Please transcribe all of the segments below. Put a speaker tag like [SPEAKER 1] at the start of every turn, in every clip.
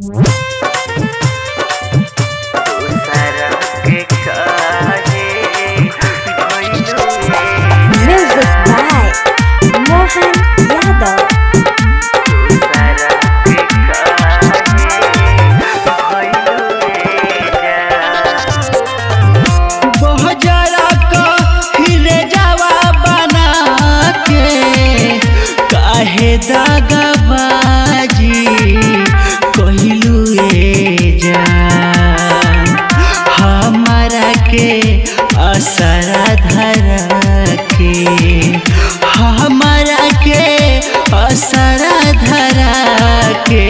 [SPEAKER 1] Music by Mohan Yadav.
[SPEAKER 2] बहजरा का हिले जावा बना के काहे दागबाजी कहिलू जान हमारा के असरा धरा के हमारा के असरा धरा के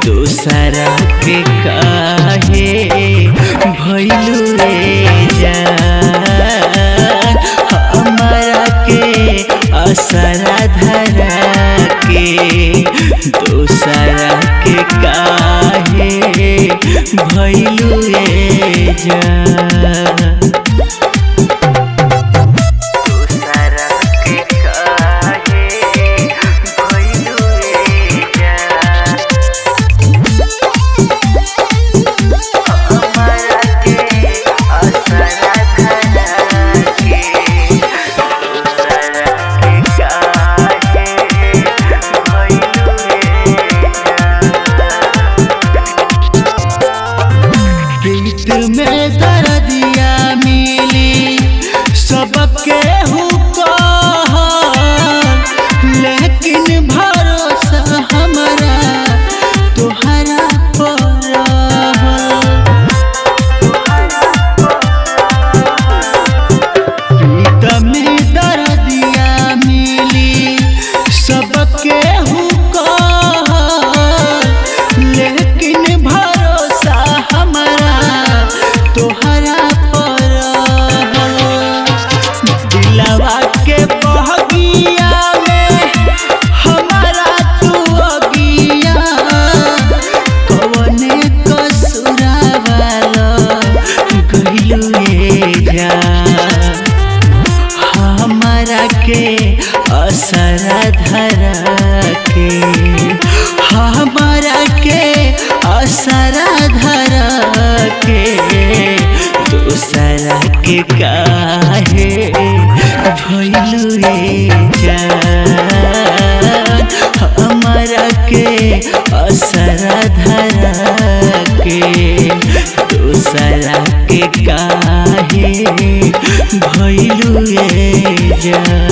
[SPEAKER 2] दूसरा के काहे भइलू जान हमारा के असरा धरा के दूसरा के काहे भइलू जान प्रीत में दर्दिया मिली सबके लेकिन भरोसा हमारा तोहरा पर प्रीत में दर्दिया मिली सबके लेकिन भरोसा हमारा तोहरा पर दिलवा के बहगिया में हमारा तू अगिया कवने कसुरावा गइलू जान हमारा के असरा धरा के हमारा के असरा धरा के दूसरा के काहे भइलू जान हमारा के असरा धरा के दूसरा के काहे भइलू जान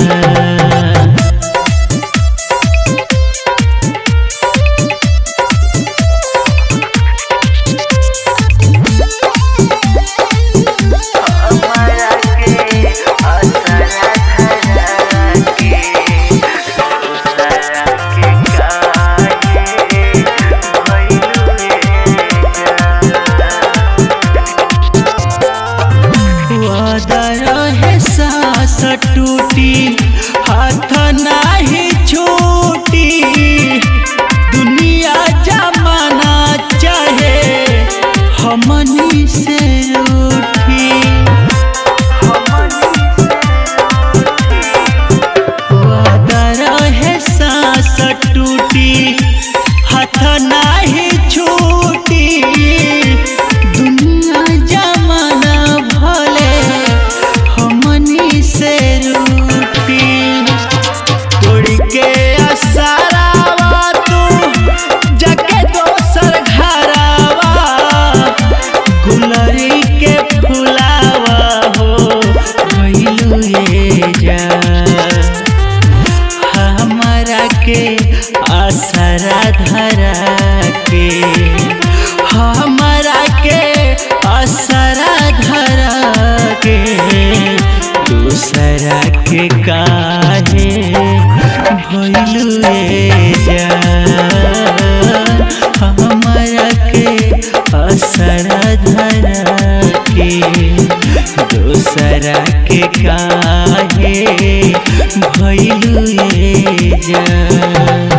[SPEAKER 2] सांस टूटी हाथ नाही छूटी दुनिया जमाना चाहे हमनी से रूठी वादा रहे सांस टूटी हाथ नाही छूटी दुनिया जमाना भले हमनी से रूठी तोड़ के असरावा तू जाके दोसर घरावा गुलरी के फुलावा हो भइलू जान हमारा के असरा धरा के हमारा के असरा धरा के दूसरा के काहे भइलू जान हमारा के असरा धरा के दूसरा के काहे भइलू जान।